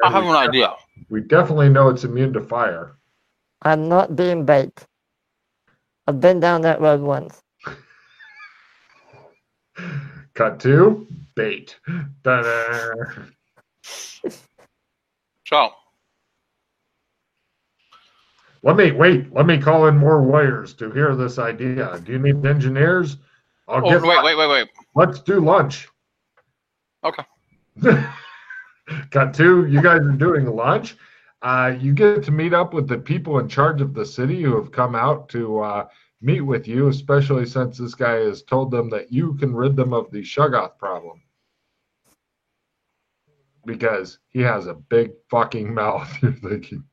I And have an idea. we definitely know it's immune to fire. I'm not being bait. I've been down that road once. Cut to bait. Ta-da. So, Let me call in more warriors to hear this idea. Do you need engineers? I'll oh get wait, wait, wait, wait. let's do lunch. Okay. Cut two, you guys are doing lunch. You get to meet up with the people in charge of the city who have come out to meet with you, especially since this guy has told them that you can rid them of the Shuggoth problem. Because he has a big fucking mouth. You're thinking,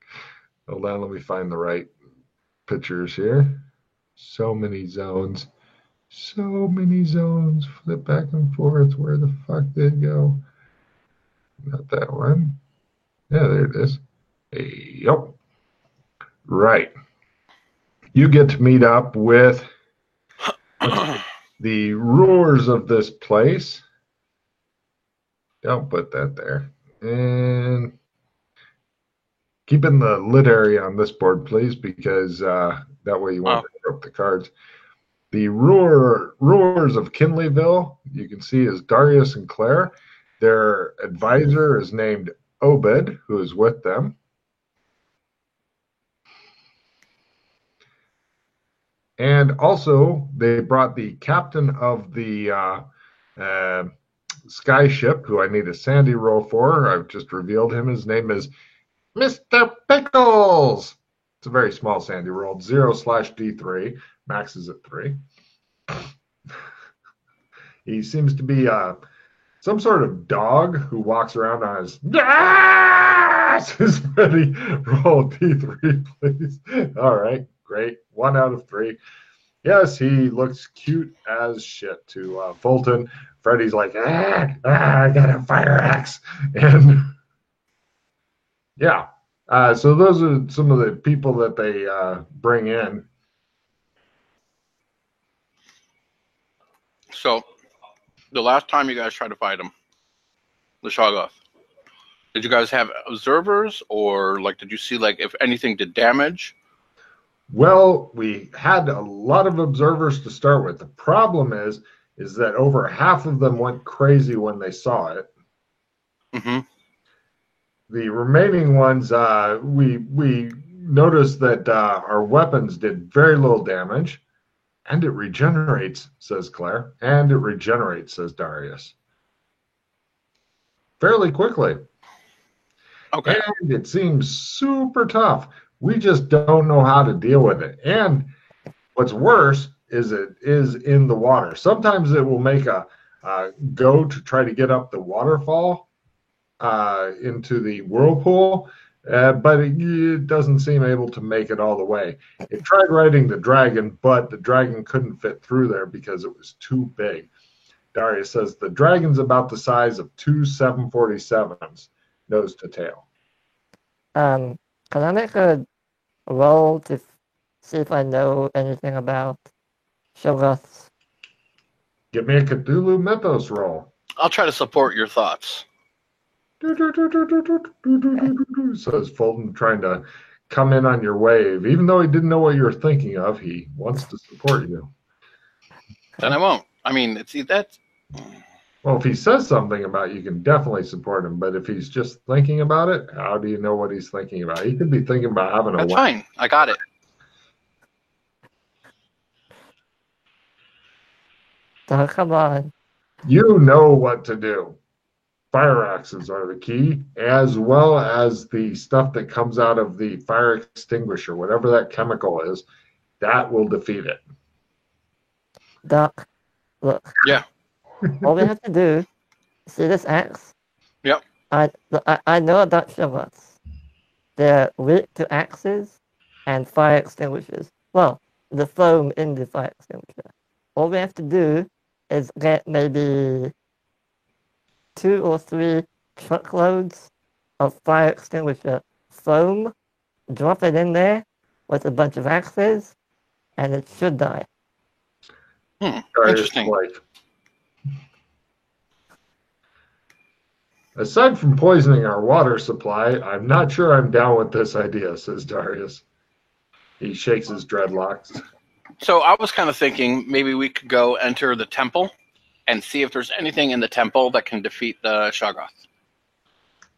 hold on, let me find the right pictures here. So many zones. So many zones. Flip back and forth. Where the fuck did it go? Not that one. Yeah, there it is. Hey, yep. Right. You get to meet up with the rulers of this place. Don't put that there. And keeping the lid area on this board, please, because that way you won't Oh, pick up the cards. The rulers of Kinleyville, you can see, is Darius and Claire. Their advisor is named Obed, who is with them. And also, they brought the captain of the skyship, who I need a Sandy roll for. I've just revealed him. His name is Mr. Pickles. It's a very small Sandy roll, 0/D3. Max is at 3. He seems to be some sort of dog who walks around on his yes! Is ready. Roll D3, please. All right, great. 1 out of 3. Yes, he looks cute as shit to Fulton. Freddy's like, I got a fire axe. And yeah, so those are some of the people that they bring in. so the last time you guys tried to fight him, the Shoggoth, did you guys have observers, or like did you see like if anything did damage? Well, we had a lot of observers to start with. The problem is that over half of them went crazy when they saw it. Mm-hmm. The remaining ones, we noticed that our weapons did very little damage, and it regenerates, says Claire, and it regenerates, says Darius, fairly quickly. Okay. And it seems super tough. We just don't know how to deal with it. And what's worse is it is in the water. Sometimes it will make a go to try to get up the waterfall into the whirlpool, but it doesn't seem able to make it all the way. It tried riding the dragon, but the dragon couldn't fit through there because it was too big. Darius says the dragon's about the size of two 747s, nose to tail. Can I make a roll to see if I know anything about Shoggoths? Give me a Cthulhu Mythos roll. I'll try to support your thoughts. Says Fulton, trying to come in on your wave. Even though he didn't know what you were thinking of, he wants to support you. Then I won't. I mean, it's that. Well, if he says something about it, you can definitely support him. But if he's just thinking about it, how do you know what he's thinking about? He could be thinking about having a That's wedding. fine. I got it. Oh, come on. You know what to do. Fire axes are the key, as well as the stuff that comes out of the fire extinguisher, whatever that chemical is, that will defeat it. Doc, look. Yeah. All we have to do, see this axe? Yep. I know about Shoggoths. They're weak to axes and fire extinguishers. Well, the foam in the fire extinguisher. All we have to do is get maybe 2 or 3 truckloads of fire extinguisher foam, drop it in there with a bunch of axes, and it should die. Interesting. Like, Aside from poisoning our water supply, I'm not sure I'm down with this idea, says Darius. He shakes his dreadlocks. So I was kind of thinking maybe we could go enter the temple and see if there's anything in the temple that can defeat the Shoggoth.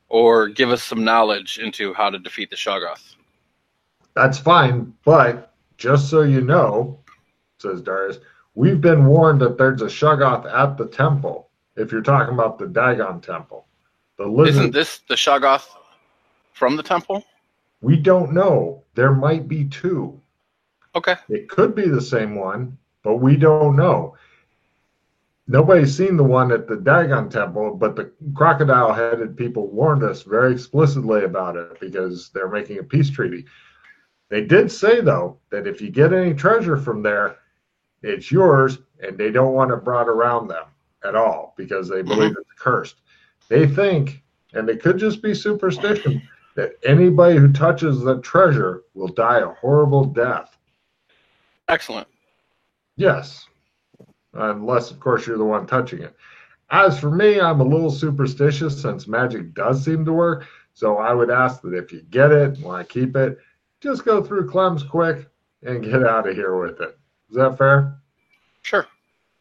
Or give us some knowledge into how to defeat the Shoggoth. That's fine, but just so you know, says Darius, we've been warned that there's a Shoggoth at the temple, if you're talking about the Dagon temple. The lizard, Isn't this the Shoggoth from the temple? we don't know. There might be two. Okay. It could be the same one, but we don't know. Nobody's seen the one at the Dagon temple, but the crocodile-headed people warned us very explicitly about it because they're making a peace treaty. They did say, though, that if you get any treasure from there, it's yours, and they don't want it brought around them at all because they believe it's cursed. They think, and it could just be superstition, that anybody who touches the treasure will die a horrible death. Excellent. Yes. Unless, of course, you're the one touching it. As for me, I'm a little superstitious since magic does seem to work. So I would ask that if you get it, want to keep it, just go through Clem's quick and get out of here with it. Is that fair? Sure.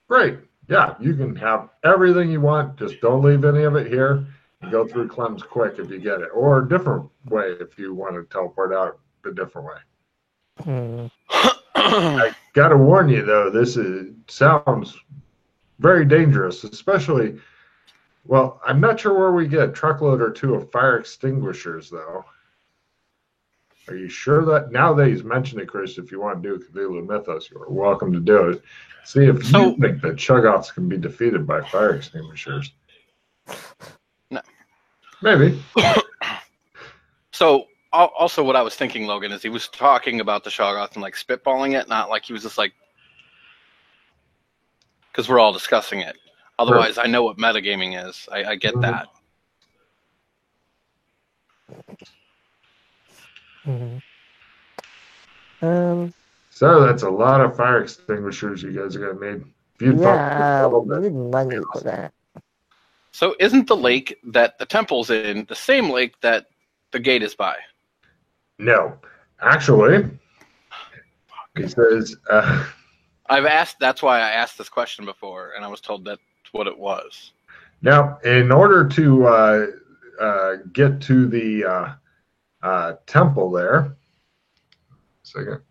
Great. Yeah, you can have everything you want. Just don't leave any of it here. And go through Clem's quick if you get it. Or a different way if you want to teleport out a different way. I got to warn you, though, sounds very dangerous, especially, well, I'm not sure where we get a truckload or two of fire extinguishers, though. Are you sure that, now that he's mentioned it, Chris, if you want to do Cthulhu Mythos, you're welcome to do it. See if you think that Shoggoths can be defeated by fire extinguishers. No. Maybe. So, also what I was thinking, Logan, is he was talking about the Shoggoth and like spitballing it, not like he was just like, because we're all discussing it. Otherwise, I know what metagaming is. I get that. So that's a lot of fire extinguishers you guys are going to need. Yeah, we need money for that. So isn't the lake that the temple's in the same lake that the gate is by? No. Actually, he says... that's why I asked this question before, and I was told that's what it was. Now, in order to get to the temple there, second,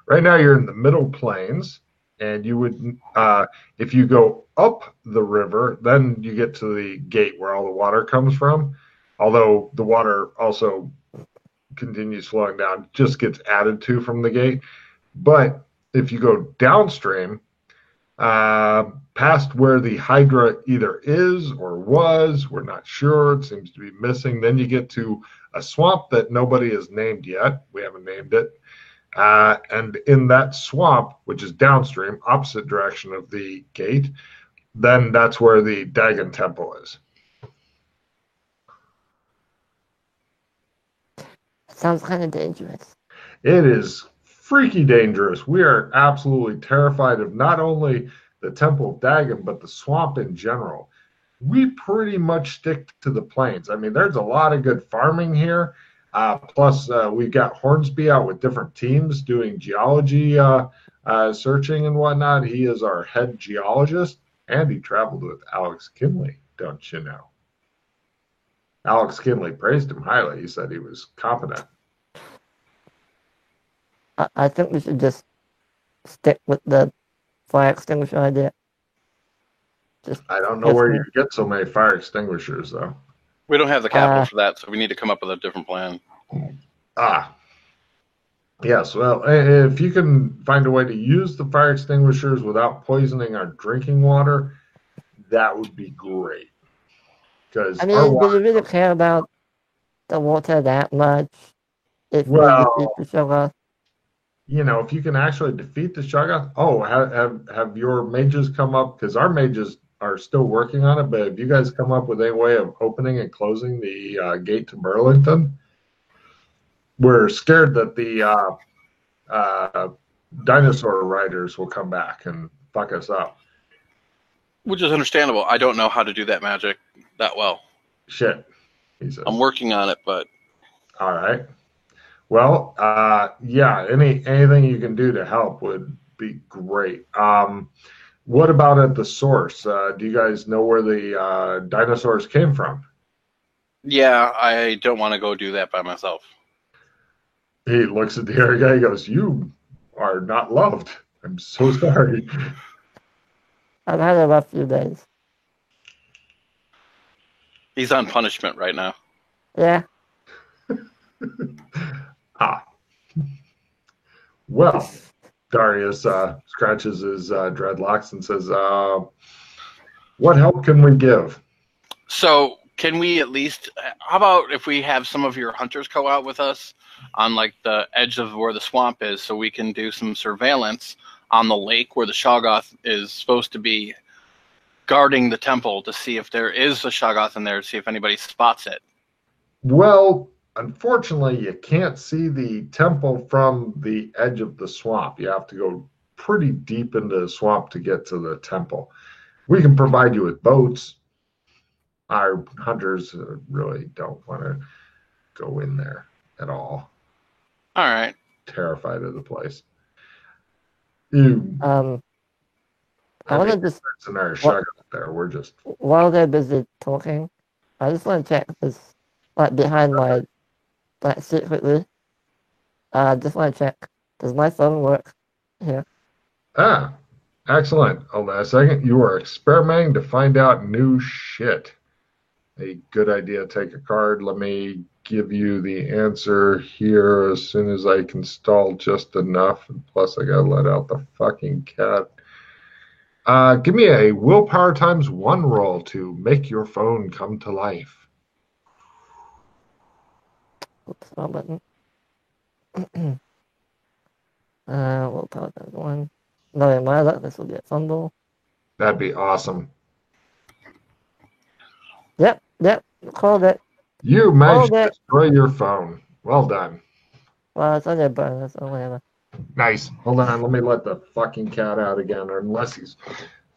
right now you're in the Middle Plains, and you would, if you go up the river, then you get to the gate where all the water comes from, although the water also continues flowing down, just gets added to from the gate. But if you go downstream, past where the Hydra either is or was, we're not sure, it seems to be missing, then you get to a swamp that nobody has named yet. We haven't named it. And in that swamp, which is downstream, opposite direction of the gate, then that's where the Dagon Temple is. Sounds kind of dangerous. It is freaky dangerous. We are absolutely terrified of not only the Temple of Dagon, but the swamp in general. We pretty much stick to the plains. I mean, there's a lot of good farming here. Plus, we've got Hornsby out with different teams doing geology searching and whatnot. He is our head geologist, and he traveled with Alex Kinley, don't you know? Alex Kinley praised him highly. He said he was competent. I think we should just stick with the fire extinguisher idea. I don't know where you get so many fire extinguishers, though. We don't have the capital for that, so we need to come up with a different plan. Yes, well, if you can find a way to use the fire extinguishers without poisoning our drinking water, that would be great. Because I mean, do you really care about the water that much? If we defeat the Shoggoth? You know, if you can actually defeat the Shoggoth, have your mages come up? Because our mages are still working on it, but have you guys come up with a way of opening and closing the gate to Burlington? We're scared that the dinosaur riders will come back and fuck us up. Which is understandable. I don't know how to do that magic that well. Shit, he says. I'm working on it, but All right. Well, yeah, anything you can do to help would be great. What about at the source? Do you guys know where the dinosaurs came from? yeah, I don't want to go do that by myself. He looks at the other guy. He goes, "You are not loved. I'm so sorry." I've had a rough few days. He's on punishment right now. Yeah. Ah, well, Darius scratches his dreadlocks and says, "What help can we give?" So, can we at least? How about if we have some of your hunters go out with us on like the edge of where the swamp is, so we can do some surveillance on the lake where the Shoggoth is supposed to be, guarding the temple to see if there is a Shoggoth in there, to see if anybody spots it. Well, unfortunately, you can't see the temple from the edge of the swamp. You have to go pretty deep into the swamp to get to the temple. We can provide you with boats. Our hunters really don't want to go in there at all. All right. Terrified of the place. You, I want to just, it's an Irish shotgun there. We're just, while they're busy talking, I just want to check this, like behind my, like secretly. Just want to check. Does my phone work here? excellent. Hold on a second. You are experimenting to find out new shit. A good idea. Take a card. Let me give you the answer here as soon as I can stall just enough. And plus, I gotta let out the fucking cat. Give me a willpower times 1 roll to make your phone come to life. Oops, wrong button. Willpower times 1. Knowing my luck, this will be a fumble. That'd be awesome. Yep, called it. You managed to destroy your phone. Well done. Well, it's only a bonus, so whatever. Nice. Hold on, let me let the fucking cat out again, or unless he's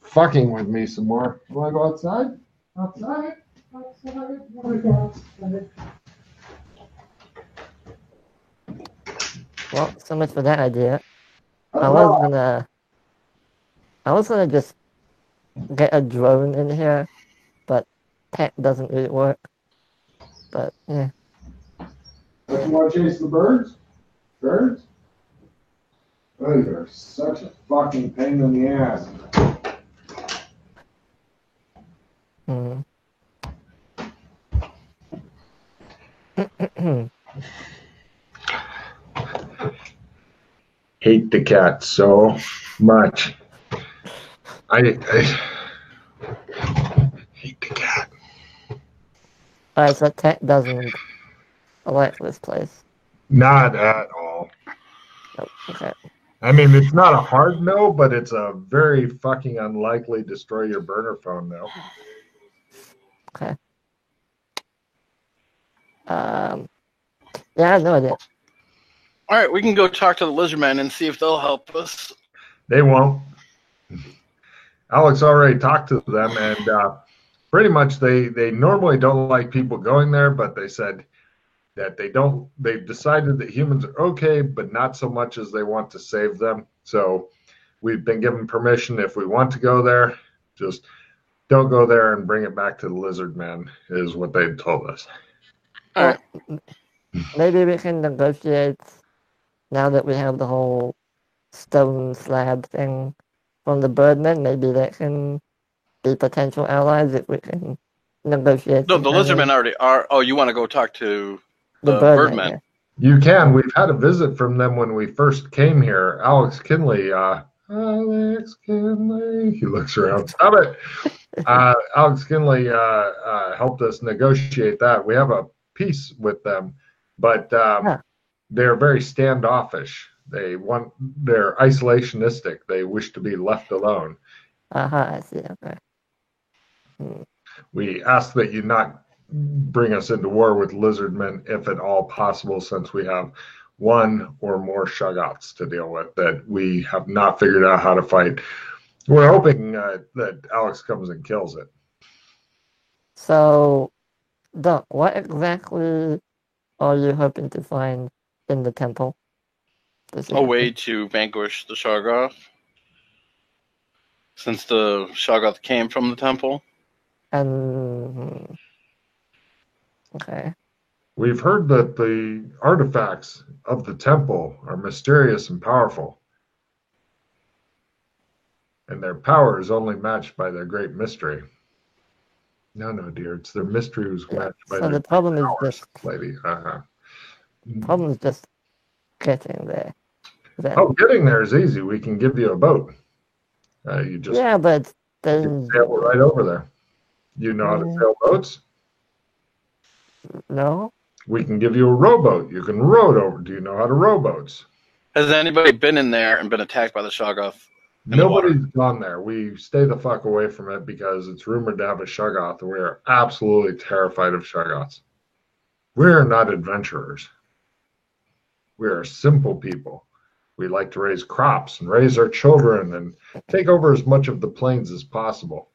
fucking with me some more. You wanna go outside? Outside? Outside? Wanna go outside? Well, so much for that idea. I was gonna just get a drone in here, but tech doesn't really work. But yeah. But you want to chase the birds? Birds? Oh, you're such a fucking pain in the ass. Hate the cat so much. I hate the cat. Alright, so tech doesn't like this place. Not at all. Oh, okay. I mean, it's not a hard no, but it's a very fucking unlikely destroy your burner phone no. Okay. Yeah, I have no idea. All right, we can go talk to the lizardmen and see if they'll help us. They won't. Alex already talked to them, and pretty much they normally don't like people going there, but they said that they've decided that humans are okay, but not so much as they want to save them. So we've been given permission if we want to go there, just don't go there and bring it back to the lizard man, is what they told us. All right. Maybe we can negotiate now that we have the whole stone slab thing from the Birdmen. Maybe they can be potential allies if we can negotiate. No, the lizardmen already are. Oh, you want to go talk to the Birdmen? Yeah. You can. We've had a visit from them when we first came here. Alex Kinley. Alex Kinley. He looks around. Stop it. Alex Kinley helped us negotiate that. We have a peace with them, but they're very standoffish. They're isolationistic. They wish to be left alone. I see. Okay. We ask that you not bring us into war with lizardmen if at all possible, since we have one or more Shoggoths to deal with that we have not figured out how to fight. We're hoping that Alex comes and kills it. So, Doc, what exactly are you hoping to find in the temple? A way to vanquish the Shoggoth, since the Shoggoth came from the temple. And okay. We've heard that the artifacts of the temple are mysterious and powerful, and their power is only matched by their great mystery. No, dear, it's their mystery who's matched by So their the problem is powers, just lady. problem is just getting there. Then. Oh, getting there is easy. We can give you a boat. You just but you can sail right over there. You know how to sail boats? No. We can give you a rowboat. You can row it over. Do you know how to row boats? Has anybody been in there and been attacked by the Shoggoth? Nobody's gone there. We stay the fuck away from it because it's rumored to have a Shoggoth, and we are absolutely terrified of Shoggoths. We are not adventurers. We are simple people. We like to raise crops and raise our children and take over as much of the plains as possible.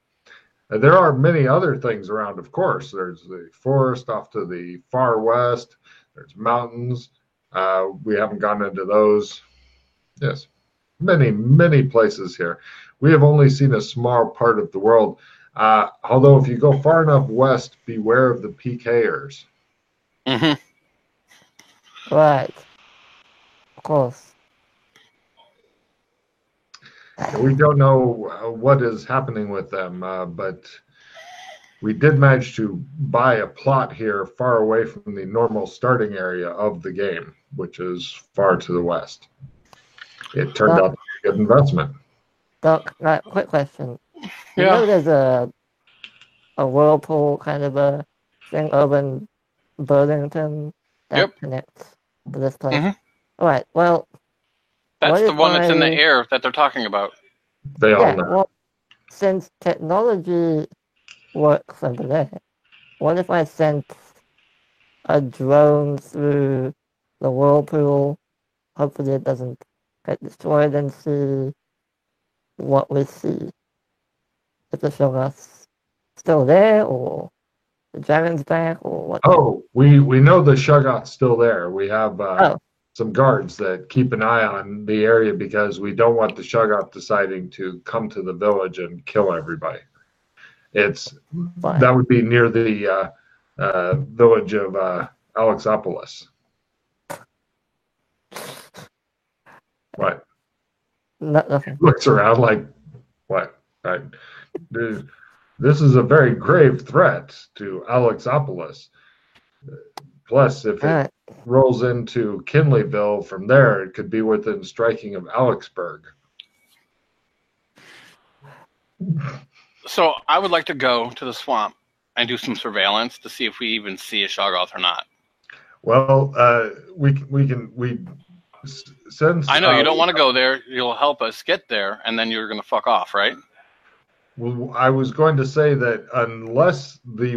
There are many other things around, of course. There's the forest off to the far west. There's mountains. We haven't gone into those. Yes, many places here. We have only seen a small part of the world. Although if you go far enough west, beware of the PKers. Mm-hmm. Right. Of course. We don't know what is happening with them, but we did manage to buy a plot here far away from the normal starting area of the game, which is far to the west. It turned out to be a good investment. Doc, quick question. You know there's a whirlpool kind of a thing over in Burlington that connects to this place? Mm-hmm. All right, well... That's the one that's in the air that they're talking about. They all know. Well, since technology works over there, what if I sent a drone through the whirlpool? Hopefully it doesn't get destroyed, and see what we see. If the Shoggoth's still there, or the dragon's back, or what? Oh, we know the Shoggoth's still there. We have some guards that keep an eye on the area because we don't want the Shoggoth deciding to come to the village and kill everybody. That would be near the village of Alexopolis. What? Nothing. Looks around like, what? This is a very grave threat to Alexopolis. Plus, if it rolls into Kinleyville from there, it could be within striking of Alexburg. So I would like to go to the swamp and do some surveillance to see if we even see a Shoggoth or not. Well, since I know you don't want to go there. You'll help us get there, and then you're going to fuck off, right? Well, I was going to say that unless we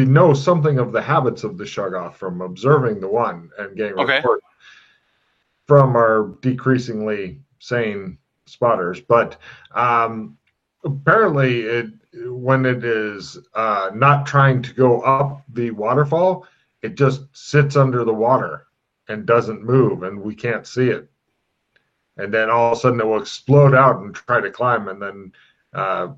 know something of the habits of the Shoggoth from observing the one and getting reports from our decreasingly sane spotters, but apparently when it is not trying to go up the waterfall, it just sits under the water and doesn't move, and we can't see it. And then all of a sudden it will explode out and try to climb, and then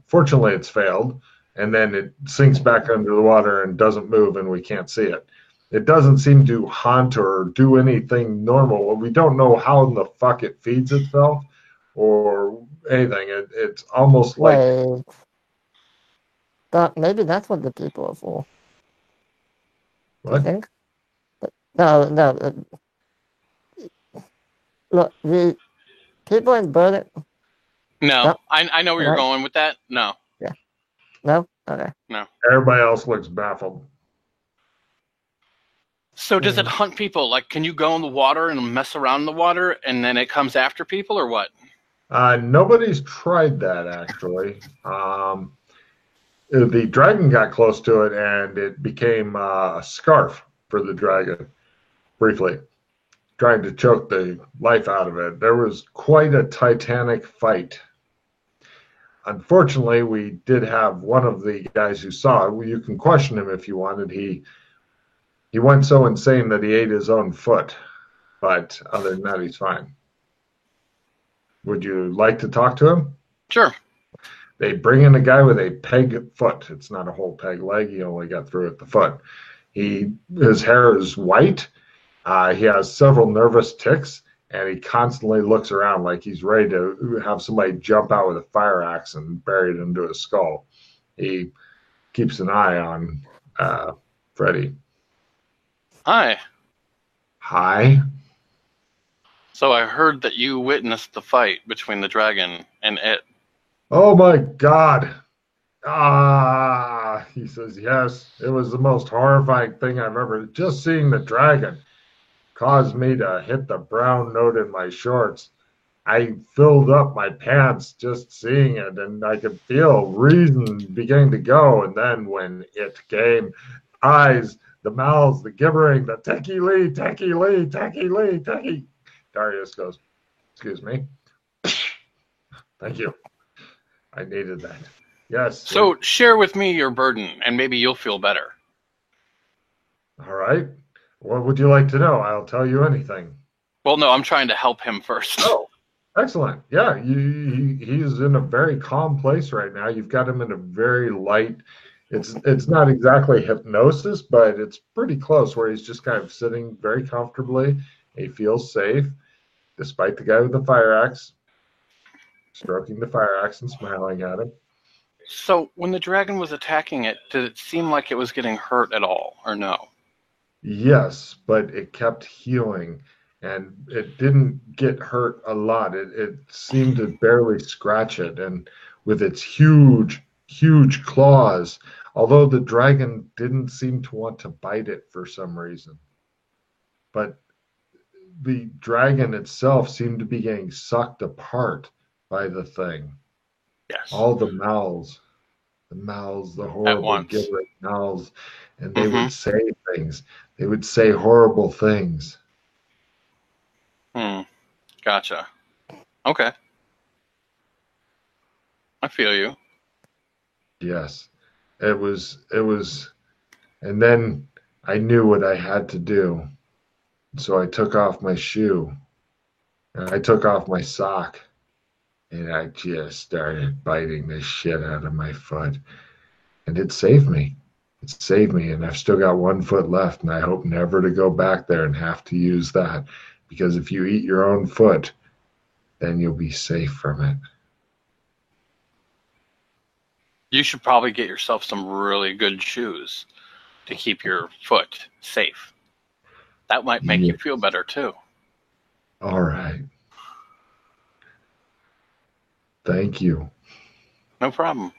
fortunately it's failed, and then it sinks back under the water and doesn't move, and we can't see it. It doesn't seem to hunt or do anything normal. We don't know how in the fuck it feeds itself or anything. It's almost like... But maybe that's what the people are for. What? I think. No. Look, the people in Berlin... No, I know where you're going with that. No. Yeah. No? Okay. No. Everybody else looks baffled. So does it hunt people? Like, can you go in the water and mess around in the water, and then it comes after people, or what? Nobody's tried that, actually. The dragon got close to it, and it became a scarf for the dragon, briefly, trying to choke the life out of it. There was quite a titanic fight. unfortunately, we did have one of the guys who saw it. You can question him if you wanted. He went so insane that he ate his own foot. But other than that, he's fine. Would you like to talk to him? Sure. They bring in a guy with a peg foot. It's not a whole peg leg. He only got through at the foot. His hair is white. He has several nervous tics, and he constantly looks around like he's ready to have somebody jump out with a fire axe and bury it into his skull. He keeps an eye on Freddy. Hi. Hi. So I heard that you witnessed the fight between the dragon and it. Oh my God. He says, yes, it was the most horrifying thing I've ever. Just seeing the dragon caused me to hit the brown note in my shorts. I filled up my pants just seeing it, and I could feel reason beginning to go. And then when it came, eyes, the mouths, the gibbering, the techie lee, techie lee, techie lee, techie. Darius goes, excuse me. Thank you. I needed that. Yes. So share with me your burden, and maybe you'll feel better. All right. What would you like to know? I'll tell you anything. Well, no, I'm trying to help him first. Oh, excellent. Yeah, he's in a very calm place right now. You've got him in a very light. It's not exactly hypnosis, but it's pretty close where he's just kind of sitting very comfortably. He feels safe, despite the guy with the fire axe stroking the fire axe and smiling at him. So when the dragon was attacking it, did it seem like it was getting hurt at all, or no? Yes, but it kept healing, and it didn't get hurt a lot. It seemed to barely scratch it, and with its huge, huge claws, although the dragon didn't seem to want to bite it for some reason. But the dragon itself seemed to be getting sucked apart by the thing. Yes. All the mouths, the horrible gibbering mouths, and they would say things. They would say horrible things. Gotcha. Okay. I feel you. Yes. It was, and then I knew what I had to do. So I took off my shoe, and I took off my sock, and I just started biting the shit out of my foot. And it saved me. It saved me, and I've still got one foot left, and I hope never to go back there and have to use that. Because if you eat your own foot, then you'll be safe from it. You should probably get yourself some really good shoes to keep your foot safe. That might make you feel better, too. All right. Thank you. No problem.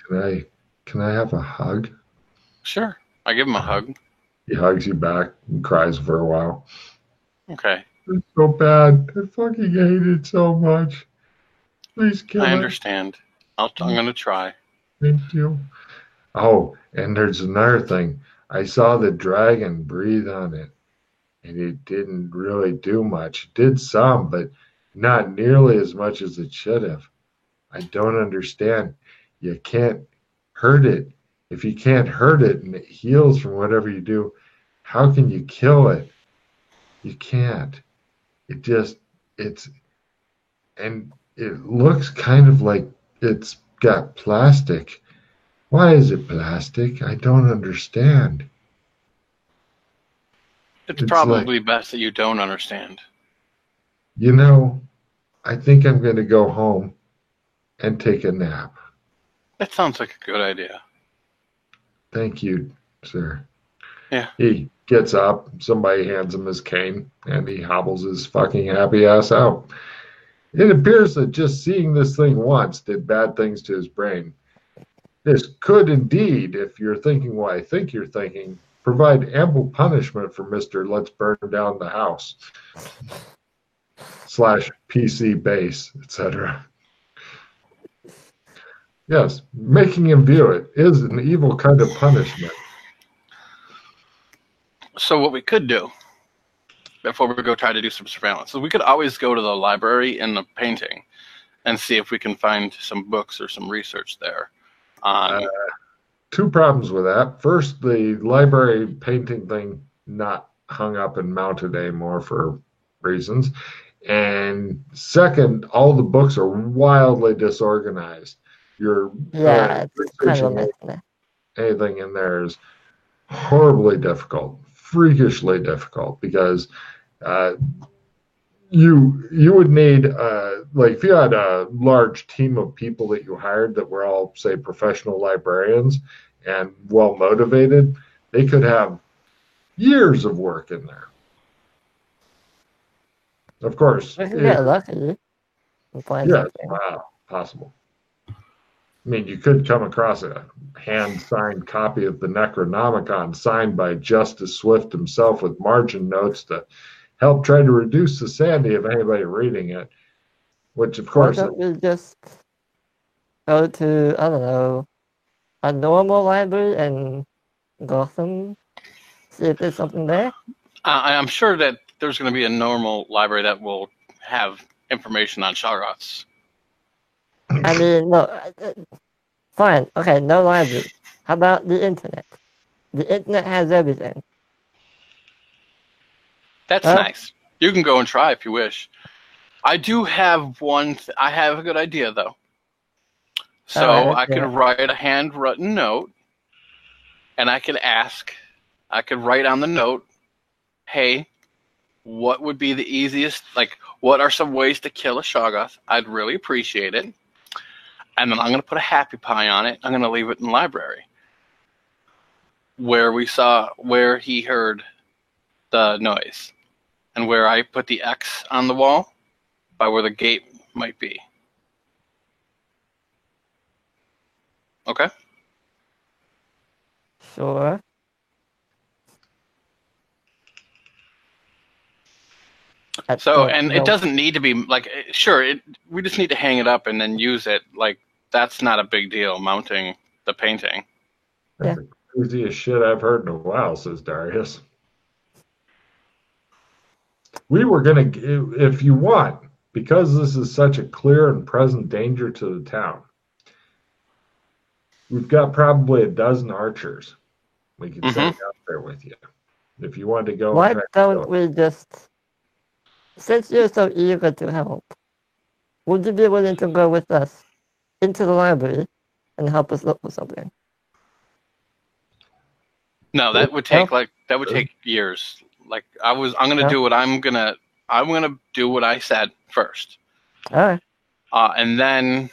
Can I have a hug? Sure. I give him a hug. He hugs you back and cries for a while. Okay. It's so bad. I fucking hate it so much. Please kill it. I understand. I'm going to try. Thank you. Oh, and there's another thing. I saw the dragon breathe on it, and it didn't really do much. It did some, but not nearly as much as it should have. I don't understand. You can't hurt it. If you can't hurt it and it heals from whatever you do, how can you kill it? You can't. And it looks kind of like it's got plastic. Why is it plastic? I don't understand. It's probably best that you don't understand. You know, I think I'm going to go home and take a nap. That sounds like a good idea. Thank you, sir. Yeah. He gets up, somebody hands him his cane, and he hobbles his fucking happy ass out. It appears that just seeing this thing once did bad things to his brain. This could indeed, if you're thinking what I think you're thinking, provide ample punishment for Mr. Let's Burn Down the House / PC base, etc. Yes, making him view it is an evil kind of punishment. So what we could do, before we go try to do some surveillance, is we could always go to the library in the painting and see if we can find some books or some research there on. Two problems with that. First, the library painting thing not hung up and mounted anymore for reasons. And second, all the books are wildly disorganized. You're Yeah, it's kind of a researching mess. anything in there is horribly difficult, freakishly difficult, because you would need like if you had a large team of people that you hired that were all, say, professional librarians and well motivated, they could have years of work in there. Of course, We can get lucky and find yes, something. wow, possible. I mean, you could come across a hand-signed copy of the Necronomicon signed by Justice Swift himself with margin notes to help try to reduce the sanity of anybody reading it, which, of Why course, don't we just go to, I don't know, a normal library in Gotham? See if there's something there? I'm sure that there's going to be a normal library that will have information on Shoggoths. I mean, no, fine, okay, no library. How about the internet? The internet has everything. That's nice. You can go and try if you wish. I do have one. I have a good idea, though. So I could write a handwritten note, and I could ask. I could write on the note, "Hey, what would be the easiest? Like, what are some ways to kill a Shoggoth? I'd really appreciate it." And then I'm going to put a happy pie on it. I'm going to leave it in the library where he heard the noise, and where I put the X on the wall by where the gate might be. Okay? Sure. So, and it doesn't need to be, like, sure, we just need to hang it up and then use it. Like, that's not a big deal, mounting the painting. That's the craziest shit I've heard in a while, says Darius. We were going to, if you want, because this is such a clear and present danger to the town, we've got probably a dozen archers we can send out there with you. If you want to go. Why don't we just, since you're so eager to help, would you be willing to go with us into the library and help us look for something? No, that would take take years. Like I'm gonna do what I'm gonna do what I said first. All right. And then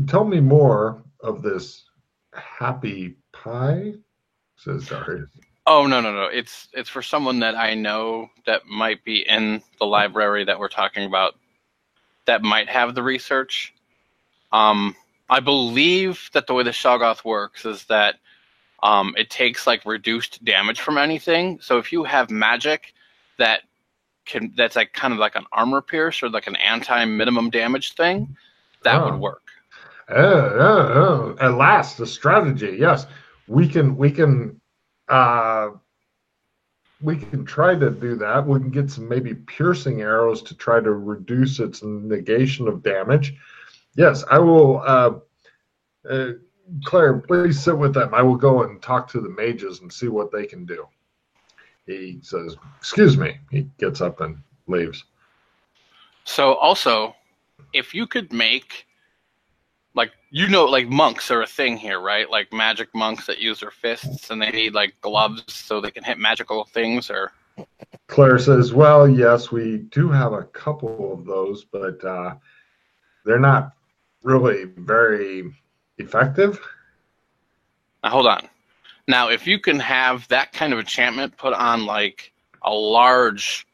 tell me more of this happy pie, says Darius. Oh no. It's for someone that I know that might be in the library that we're talking about that might have the research. I believe that the way the Shoggoth works is that it takes like reduced damage from anything. So if you have magic that's like kind of like an armor pierce or like an anti-minimum damage thing, that would work. At last, the strategy. Yes, we can try to do that. We can get some maybe piercing arrows to try to reduce its negation of damage. Yes, I will. Claire, please sit with them. I will go and talk to the mages and see what they can do. He says, "Excuse me." He gets up and leaves. So also, if you could make, like, like monks are a thing here, right? Like magic monks that use their fists and they need like gloves so they can hit magical things, or... Claire says, "Well, yes, we do have a couple of those, but they're not really very effective." Now, hold on. Now, if you can have that kind of enchantment put on like a large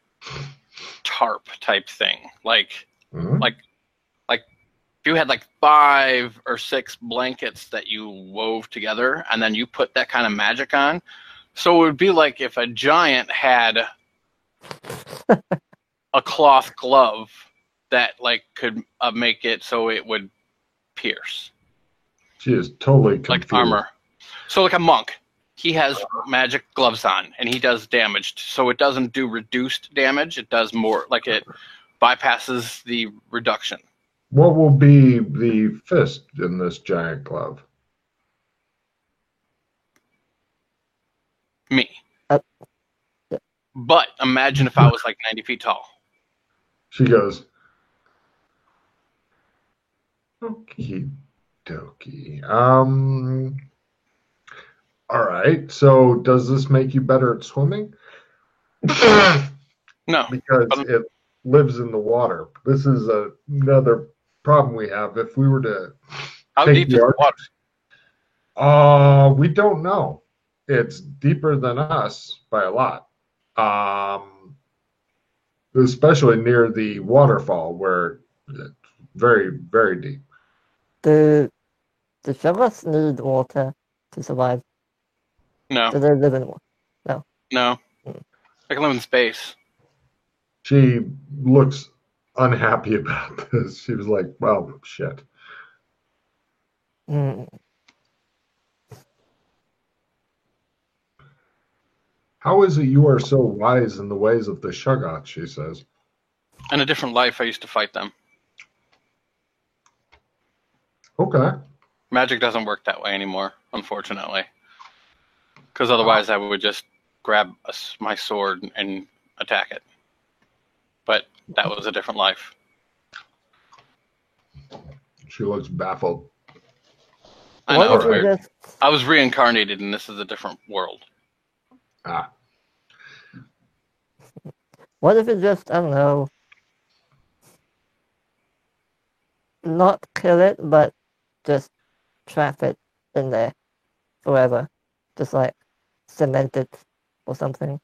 tarp type thing, like if you had like 5 or 6 blankets that you wove together and then you put that kind of magic on, so it would be like if a giant had a cloth glove that like could make it so it would pierce. She is totally confused. Like armor. So like a monk. he has magic gloves on, and he does damage. So it doesn't do reduced damage. It does more, like it bypasses the reduction. What will be the fist in this giant glove? Me. Uh, But imagine if I was like 90 feet tall. She goes, okie dokie. All right. So does this make you better at swimming? No. Because it lives in the water. This is another problem we have. If we were to How take deep is the the water? we don't know. It's deeper than us by a lot. Especially near the waterfall where it's very, very deep. Do Shoggoths need water to survive? No. Do they live in water? No. I can live in space. She looks unhappy about this. She was like, well, shit. Mm. How is it you are so wise in the ways of the Shoggoths, she says. In a different life, I used to fight them. Okay. Magic doesn't work that way anymore, unfortunately. Because otherwise I would just grab my sword and attack it. But that was a different life. She looks baffled. I What know, if we right? just I was reincarnated, and this is a different world. Ah. What if it just, I don't know, not kill it, but just trap it in there forever? Just like cement it or something?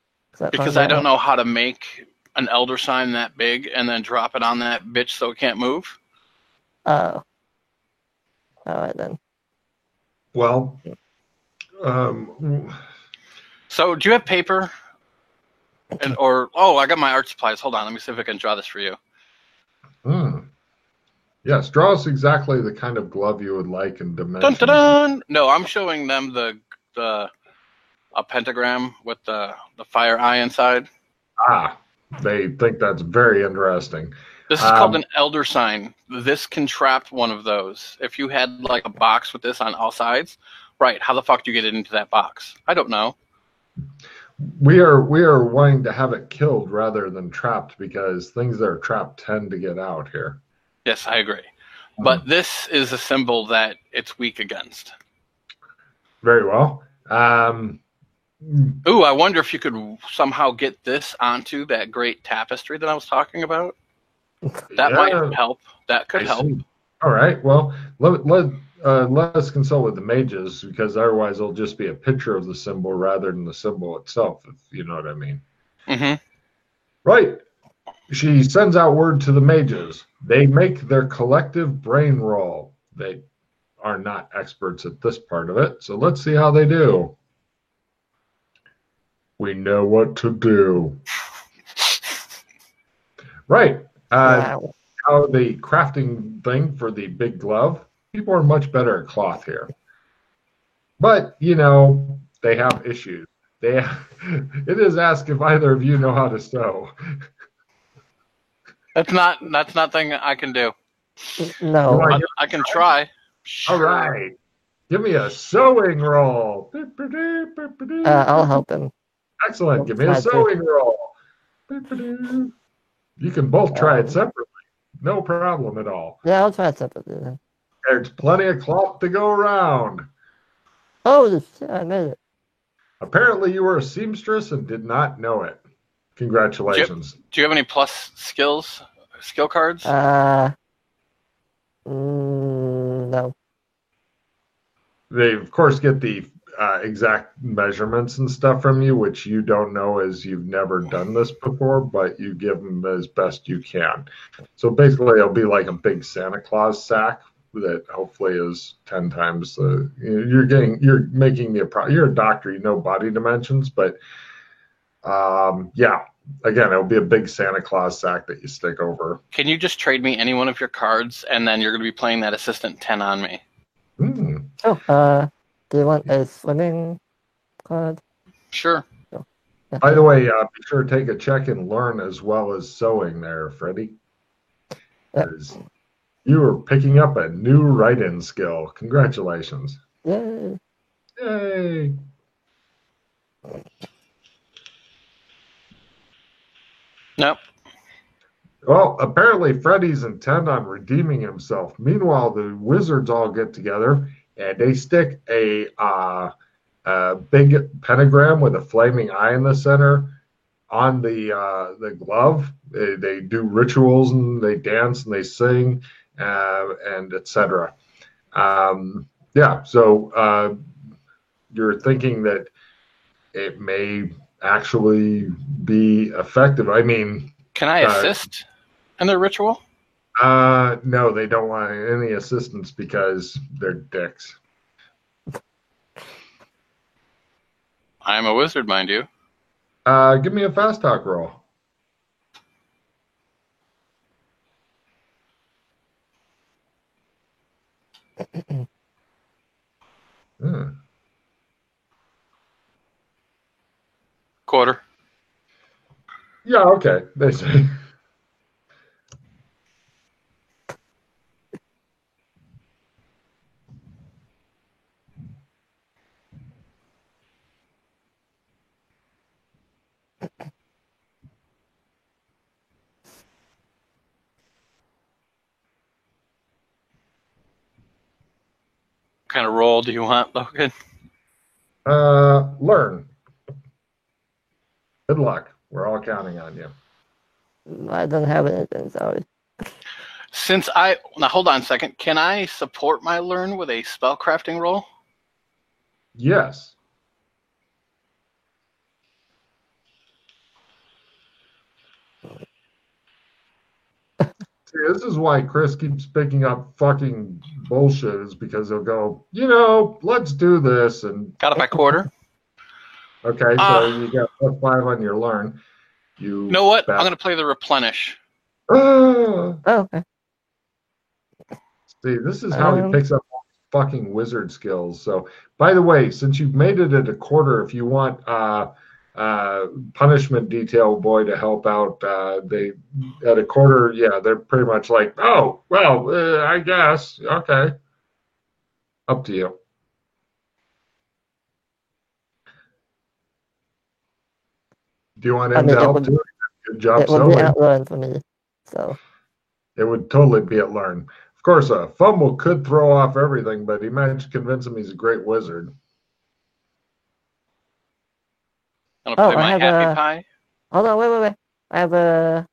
Because I don't know how to make an elder sign that big and then drop it on that bitch so it can't move. Oh. Alright then. Well, So do you have paper? I got my art supplies. Hold on, let me see if I can draw this for you. yes, draw us exactly the kind of glove you would like in dimensions. Dun, dun, dun. No, I'm showing them a pentagram with the fire eye inside. Ah, they think that's very interesting. This is called an elder sign. This can trap one of those. If you had like a box with this on all sides, right? How the fuck do you get it into that box? I don't know. We are wanting to have it killed rather than trapped because things that are trapped tend to get out here. Yes, I agree. But this is a symbol that it's weak against. Very well. Ooh, I wonder if you could somehow get this onto that great tapestry that I was talking about. That might help. That could help. See. All right. Well, let us consult with the mages because otherwise it'll just be a picture of the symbol rather than the symbol itself, if you know what I mean. Mm-hmm. Right. She sends out word to the mages. They make their collective brain roll. They are not experts at this part of it, so let's see how they do. We know what to do. Right. Wow. How the crafting thing for the big glove, people are much better at cloth here. But, they have issues. It is asked if either of you know how to sew. That's not thing I can do. No. I can try. All right. Give me a sewing roll. I'll help him. Excellent. Give me a sewing roll. You can both try it separately. No problem at all. Yeah, I'll try it separately then. There's plenty of cloth to go around. Holy shit, I made it. Apparently you were a seamstress and did not know it. Congratulations. Do you have any plus skill cards? No. They, of course, get the exact measurements and stuff from you, which you don't know as you've never done this before, but you give them as best you can. So basically, it'll be like a big Santa Claus sack that hopefully is 10 times the. You're making you're a doctor, you know body dimensions, but yeah. Again, it'll be a big Santa Claus sack that you stick over. Can you just trade me any one of your cards, and then you're going to be playing that assistant 10 on me? Oh, do you want a swimming card. Sure. So, yeah. By the way, be sure to take a check and learn as well as sewing there, Freddie. Yep. 'Cause you are picking up a new write-in skill. Congratulations. Yay. Yay. Nope. Well, apparently Freddy's intent on redeeming himself. Meanwhile, the wizards all get together and they stick a big pentagram with a flaming eye in the center on the glove. They do rituals and they dance and they sing and etc. Yeah, so you're thinking that it may actually be effective. I mean, Can I assist in the ritual? no, they don't want any assistance because they're dicks. I'm a wizard, mind you. Give me a fast talk roll. Hmm. Quarter. Yeah, okay. They say. What kind of roll do you want, Logan? Learn. Good luck. We're all counting on you. I don't have anything, sorry. Now hold on a second. Can I support my learn with a spellcrafting roll? Yes. See, this is why Chris keeps picking up fucking bullshit, is because he'll go, let's do this. And Got it by quarter. okay, so you got +5 on your learn. You know what? I'm going to play the replenish. Oh, okay. See, this is how he picks up all these fucking wizard skills. So, by the way, since you've made it at a quarter, if you want punishment detail boy to help out, they at a quarter, yeah, they're pretty much like, oh, well, I guess, okay, up to you. Do you want him to help too? Good job, it would be at learn for me, so it would totally be at learn. Of course, a fumble could throw off everything, but he managed to convince him he's a great wizard. I'm gonna play my happy pie. Hold on, wait. I have a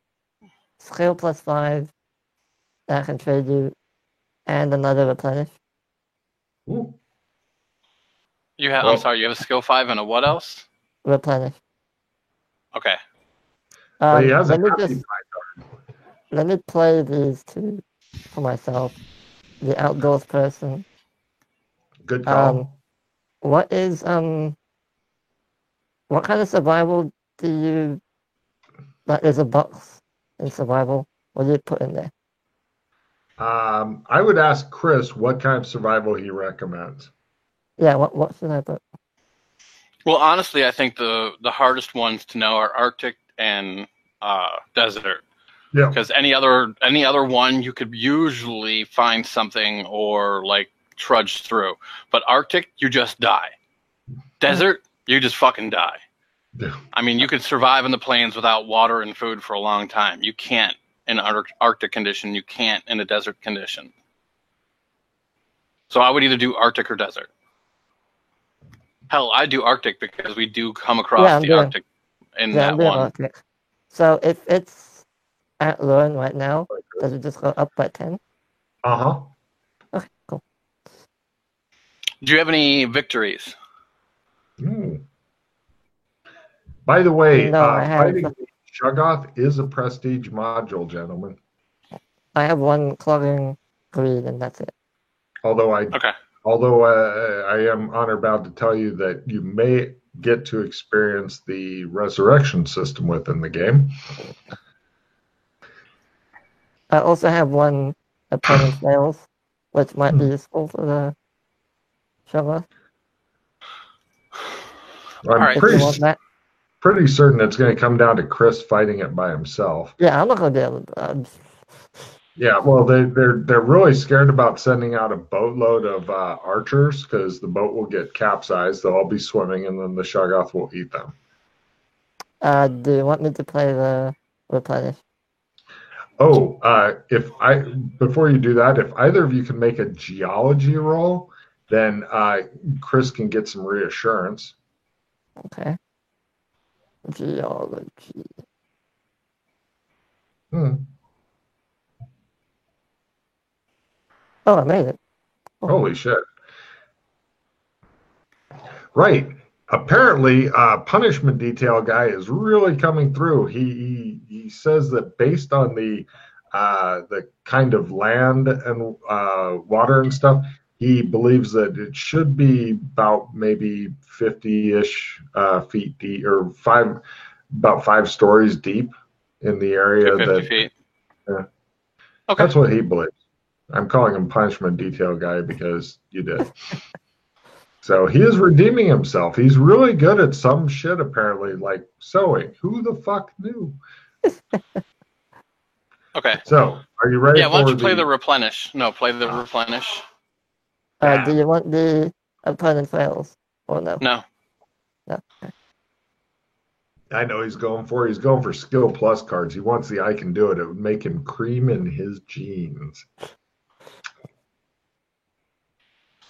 skill +5 that I can trade you, and another replenish. Ooh. You have. I'm sorry. You have a skill 5 and a what else? Replenish. Okay. But he has let me play these two for myself. The outdoors person. Good call. What kind of survival do you, like, there's a box in survival. What do you put in there? I would ask Chris what kind of survival he recommends. Yeah, what should I put? Well, honestly, I think the hardest ones to know are Arctic and desert. Yeah. Because any other one you could usually find something or like trudge through. But Arctic, you just die. Desert, you just fucking die. Yeah. I mean, you could survive in the plains without water and food for a long time. You can't in Arctic condition. You can't in a desert condition. So I would either do Arctic or desert. Hell, I do Arctic because we do come across Arctic in that one. Arctic. So if it's at learn right now, does it just go up by 10? Uh-huh. Okay, cool. Do you have any victories? By the way, no, fighting Shoggoth is a prestige module, gentlemen. I have one clogging greed, and that's it. Although I am honor bound to tell you that you may get to experience the resurrection system within the game. I also have one opponent fails, which might be useful for the Shoggoth. I'm right. If you want that. pretty certain it's going to come down to Chris fighting it by himself. Yeah, I'm not gonna be able to. Yeah, well, they're really scared about sending out a boatload of archers because the boat will get capsized. They'll all be swimming, and then the Shoggoth will eat them. Do you want me to play the replenish? Oh, before you do that, if either of you can make a geology roll, then Chris can get some reassurance. Okay. Geology. Hmm. Oh, I made it. Holy shit! Right. Apparently, punishment detail guy is really coming through. He says that based on the kind of land and water and stuff, he believes that it should be about maybe 50-ish feet deep, or about 5 stories deep in the area. 50 feet. Yeah. Okay. That's what he believes. I'm calling him punishment detail guy because you did. So he is redeeming himself. He's really good at some shit, apparently, like sewing. Who the fuck knew? Okay. So, are you ready? Yeah, why don't you play the replenish? No, play the replenish. Do you want the opponent fails or no? No. No. Okay. I know he's going for skill plus cards. He wants the I can do it. It would make him cream in his jeans.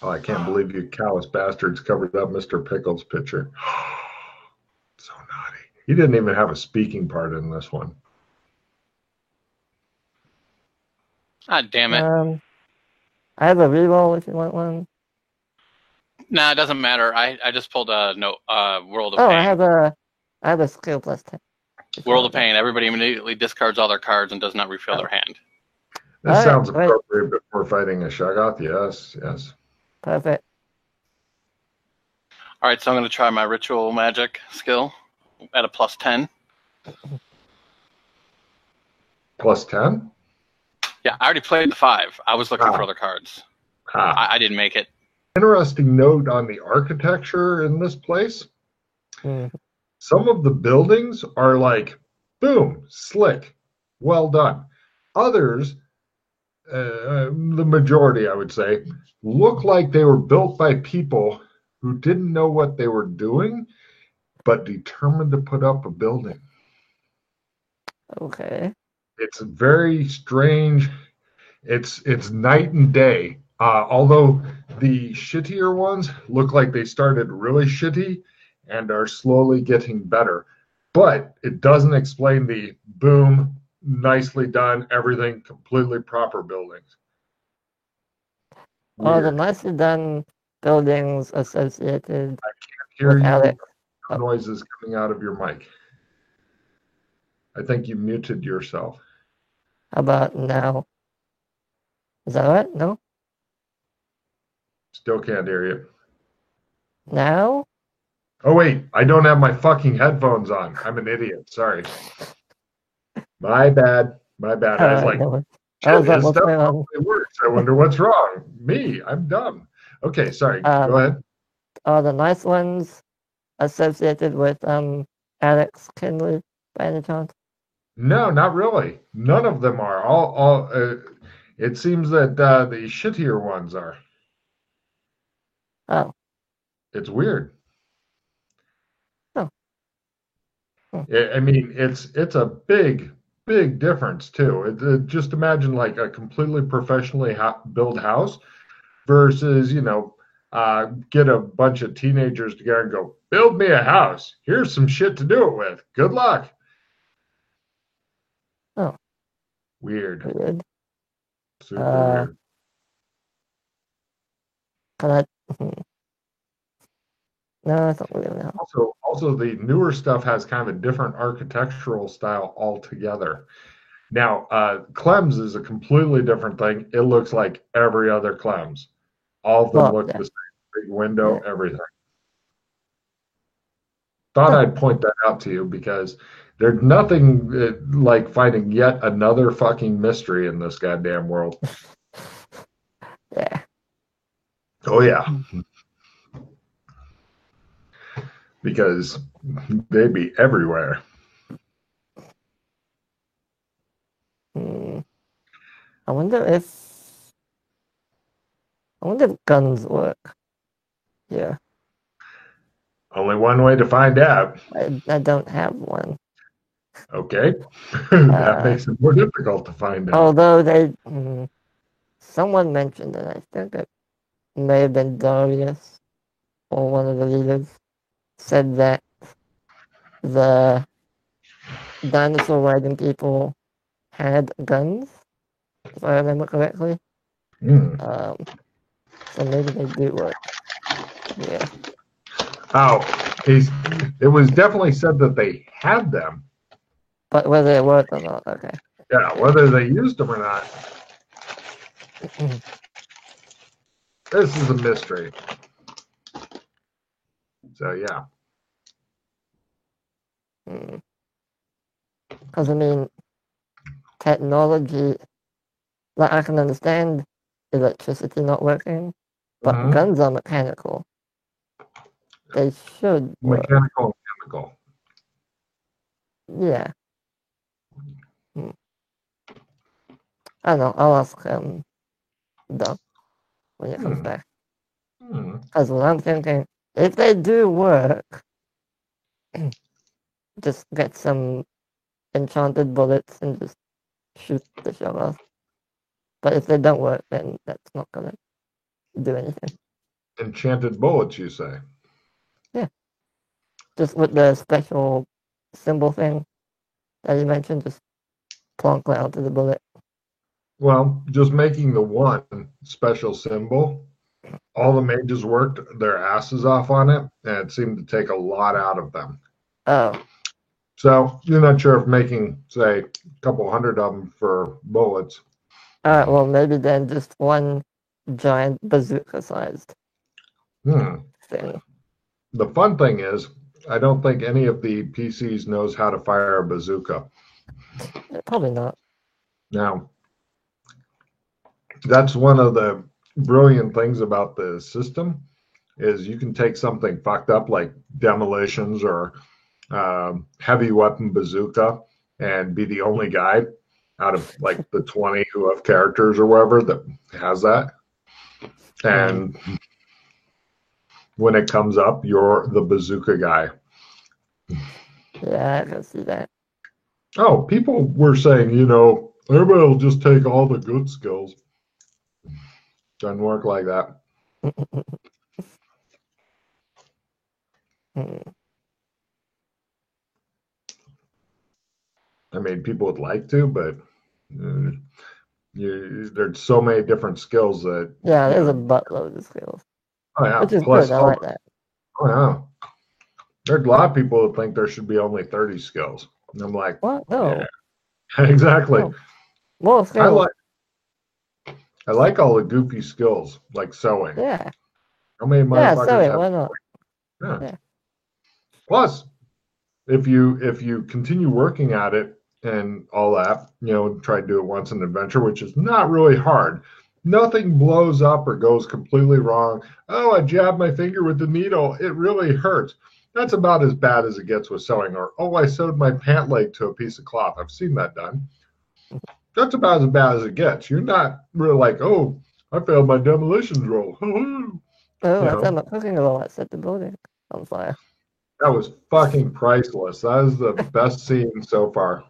Oh, I can't believe you callous bastards covered up Mr. Pickles' picture. So naughty. He didn't even have a speaking part in this one. Ah, damn it. I have a reroll if you want one. Nah, it doesn't matter. I just pulled a World of Pain. I have a skill plus 10. World of Pain. Everybody immediately discards all their cards and does not refill their hand. This sounds appropriate before fighting a Shoggoth. Yes, yes. Perfect. All right, so I'm going to try my ritual magic skill at a plus 10. Plus 10? Yeah, I already played the 5. I was looking for other cards. I didn't make it. Interesting note on the architecture in this place. Mm. Some of the buildings are like, boom, slick, well done. Others, the majority, I would say, look like they were built by people who didn't know what they were doing, but determined to put up a building. Okay. It's very strange. It's night and day. Although the shittier ones look like they started really shitty and are slowly getting better. But it doesn't explain the boom, nicely done, everything completely proper buildings. The nicely done buildings associated Hear with you. Alex. Noises coming out of your mic. I think you muted yourself. How about now? Is that right? No? Still can't hear you. Now? Oh, wait. I don't have my fucking headphones on. I'm an idiot. Sorry. My bad. My bad. I was like, this stuff probably works. I wonder what's wrong. Me. I'm dumb. Okay, sorry. Go ahead. Are the nice ones associated with Alex Kinley by any chance? No, not really. None of them are. It seems that the shittier ones are. Oh. It's weird. Oh. I mean, it's a big difference too. Just imagine like a completely professionally built house versus, get a bunch of teenagers together and go, build me a house. Here's some shit to do it with. Good luck. Oh. Weird. Weird. Super weird. Can I? No, I don't really know. Also, the newer stuff has kind of a different architectural style altogether. Now, Clem's is a completely different thing. It looks like every other Clem's. All of them look the same. Big window, everything. Thought I'd point that out to you because there's nothing like finding yet another fucking mystery in this goddamn world. Yeah. Oh, yeah. because they'd be everywhere. Hmm. I wonder if guns work. Yeah, Only one way to find out. I don't have one. Okay. That Uh, makes it more difficult to find out. although someone mentioned it. I think it may have been Darius or one of the leaders said that the dinosaur riding people had guns, if I remember correctly. Hmm. Um, so maybe they do work. Yeah. Oh, it was definitely said that they had them. But whether it worked or not, okay. Yeah, Yeah. whether they used them or not, this is a mystery. So, yeah. Because, I mean, technology, like, I can understand electricity not working, but Mhm. guns are mechanical. They should work. Mechanical and chemical. Yeah. Hmm. I don't know. I'll ask Doug when it comes Hmm. back. Hmm. Because what I'm thinking, if they do work, just get some enchanted bullets and just shoot the shell off. But if they don't work, then that's not gonna do anything. Enchanted bullets, you say? Yeah. Just with the special symbol thing that you mentioned, just plonk it onto the bullet. Well, just making the one special symbol, all the mages worked their asses off on it, and it seemed to take a lot out of them. Oh. So you're not sure if making, say, a couple hundred of them for bullets. Alright, well maybe then just one giant bazooka sized Hmm. thing. The fun thing is, I don't think any of the PCs knows how to fire a bazooka. Probably not. Now, that's one of the brilliant things about the system is you can take something fucked up like demolitions or heavy weapon bazooka and be the only guy out of like the 20 who have characters or whatever that has that. And when it comes up, you're the bazooka guy. Yeah, I can see that. Oh, people were saying, everybody will just take all the good skills. Doesn't work like that. I mean, people would like to, but uh, there's so many different skills that, Yeah, there's a buttload of skills. oh yeah, Which is plus, good, I like that. oh yeah, there's a lot of people who think there should be only 30 skills. And I'm like, What? No. yeah, exactly. No. More I skills. like all the goofy skills, like sewing. Yeah. How many Yeah, motherfuckers sorry, have? why not? Yeah. Yeah. Plus, if you continue working at it and all that, try to do it once in an adventure, which is not really hard. Nothing blows up or goes completely wrong. Oh, I jabbed my finger with the needle. It really hurts. That's about as bad as it gets with sewing. Or, oh, I sewed my pant leg to a piece of cloth. I've seen that done. That's about as bad as it gets. You're not really like, oh, I failed my demolitions roll. Oh, I thought my cooking roll set the building on fire. That was fucking priceless. That is the best scene so far.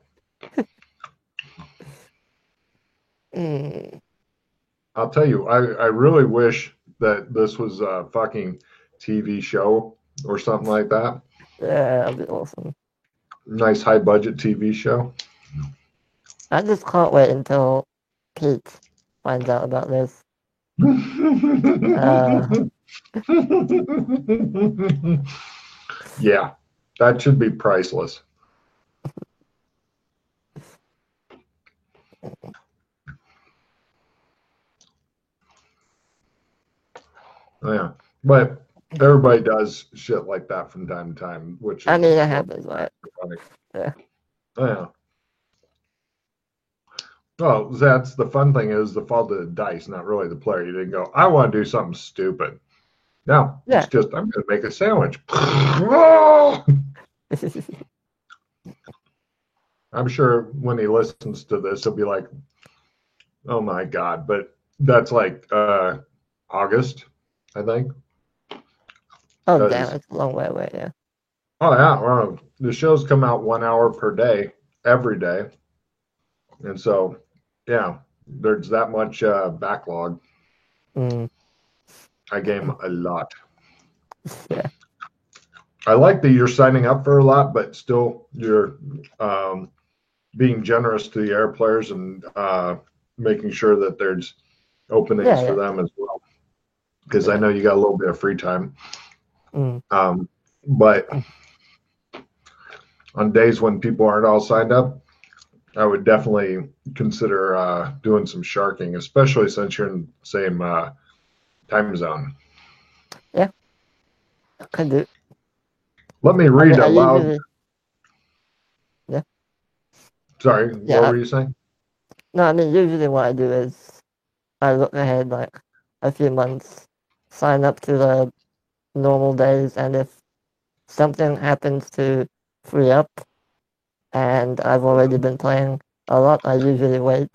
I'll tell you, I really wish that this was a fucking TV show or something like that. Yeah, that'd be awesome. Nice high budget TV show. I just can't wait until Pete finds out about this. Yeah, that should be priceless. Yeah, but everybody does shit like that from time to time, which is, I mean, it happens, right? funny. Yeah. Yeah. Well, that's the fun thing is the fault of the dice, not really the player. You didn't go, I want to do something stupid. Now, Yeah. it's just, I'm going to make a sandwich. I'm sure when he listens to this, he'll be like, oh my God. But that's like August, I think. Oh, 'Cause- damn, it's a long way away, yeah. Oh, yeah. Well, the shows come out 1 hour per day, every day. And so, yeah, there's that much backlog. Mm, I game a lot. yeah. I like that you're signing up for a lot, but still you're being generous to the air players and making sure that there's openings Yeah, for yeah. them as well. Because I Yeah. know you got a little bit of free time. Mm, But on days when people aren't all signed up, I would definitely consider doing some sharking, especially since you're in the same time zone. can do. Let me I read mean, I aloud. usually, Sorry, what yeah. were you saying? No, I mean, usually what I do is I look ahead like a few months, sign up to the normal days, and if something happens to free up and I've already been playing a lot, I usually wait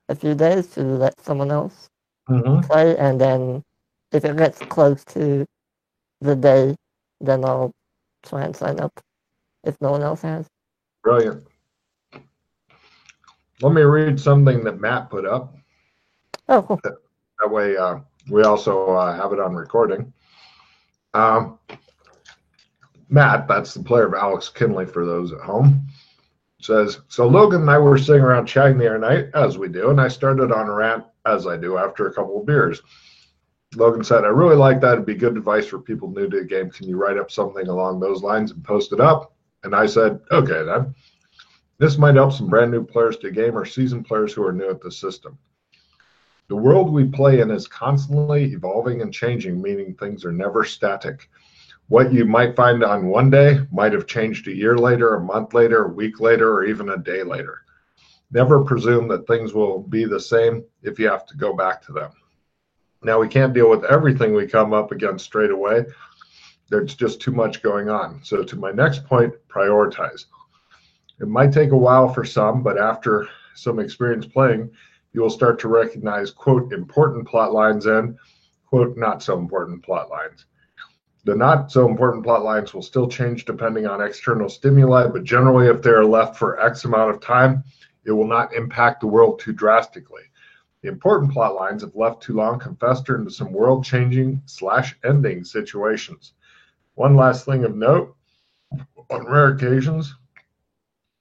a few days to let someone else Mm-hmm. play, and then if it gets close to the day, then I'll try and sign up if no one else has. Brilliant. Let me read something that Matt put up. Oh, cool. That way, we also have it on recording. Um, Matt, that's the player of Alex Kinley for those at home, says, so Logan and I were sitting around chatting the other night, as we do, and I started on a rant, as I do, after a couple of beers. Logan said, I really like that. It'd be good advice for people new to the game. Can you write up something along those lines and post it up? And I said, okay, then. This might help some brand new players to the game or seasoned players who are new at the system. The world we play in is constantly evolving and changing, meaning things are never static. What you might find on one day might have changed a year later, a month later, a week later, or even a day later. Never presume that things will be the same if you have to go back to them. Now, we can't deal with everything we come up against straight away. There's just too much going on. So to my next point, prioritize. It might take a while for some, but after some experience playing, you will start to recognize, quote, important plot lines and, quote, not so important plot lines. The not so important plot lines will still change depending on external stimuli, but generally, if they are left for X amount of time, it will not impact the world too drastically. The important plot lines, if left too long, can fester into some world-changing / ending situations. One last thing of note, on rare occasions,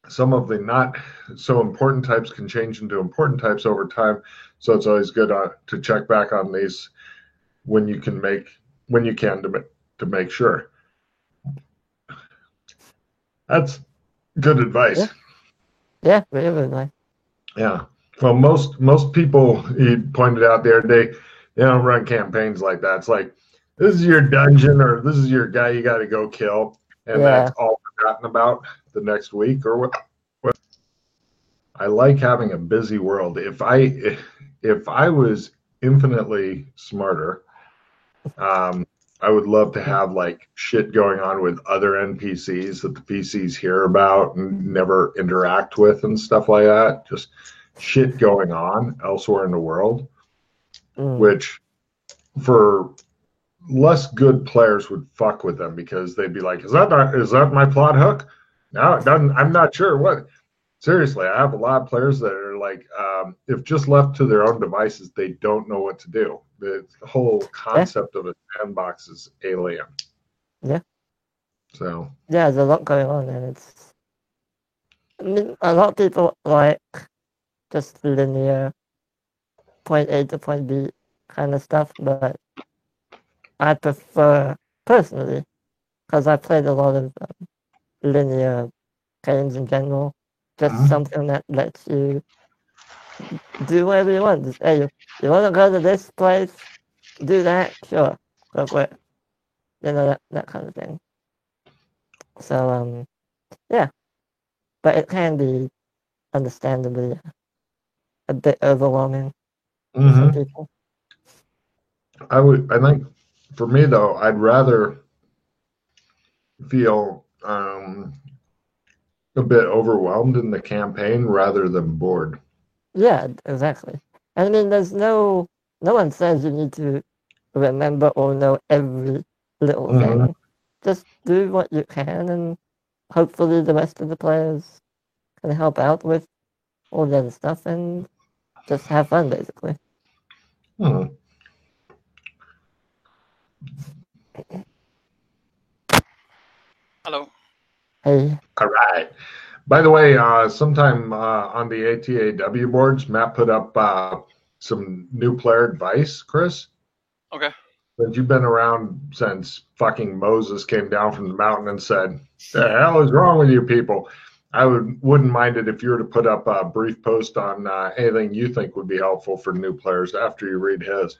some of the not so important types can change into important types over time. So it's always good to check back on these when you can to make sure. That's good advice. Yeah, really nice. Yeah. Well, most people, he pointed out the other day, they don't run campaigns like that. It's like, this is your dungeon or this is your guy you got to go kill, and that's all forgotten about the next week or what. I like having a busy world. If I was infinitely smarter, I would love to have like shit going on with other NPCs that the PCs hear about and never interact with and stuff like that. Just shit going on elsewhere in the world, which for less good players would fuck with them because they'd be like, is that my plot hook? No, it doesn't. I'm not sure what. Seriously, I have a lot of players that are like, if just left to their own devices, they don't know what to do. The whole concept of a sandbox is alien. Yeah. So. Yeah, there's a lot going on, and I mean, a lot of people like just linear point A to point B kind of stuff, but I prefer, personally, because I played a lot of linear games in general, just something that lets you do whatever you want. Just, hey, you want to go to this place, do that, sure, go for it. You know, that kind of thing. So, yeah. But it can be, understandably, a bit overwhelming for some people. I think For me, though, I'd rather feel a bit overwhelmed in the campaign rather than bored. Yeah, exactly. I mean, there's no one says you need to remember or know every little Mhm. thing. Just do what you can, and hopefully the rest of the players can help out with all the other stuff, and just have fun, basically. Hmm. Hello. Hey, All right. By the way, sometime on the ATAW boards, Matt put up some new player advice, Chris. Okay. But you've been around since fucking Moses came down from the mountain and said, "The hell is wrong with you people?" I wouldn't mind it if you were to put up a brief post on anything you think would be helpful for new players after you read his.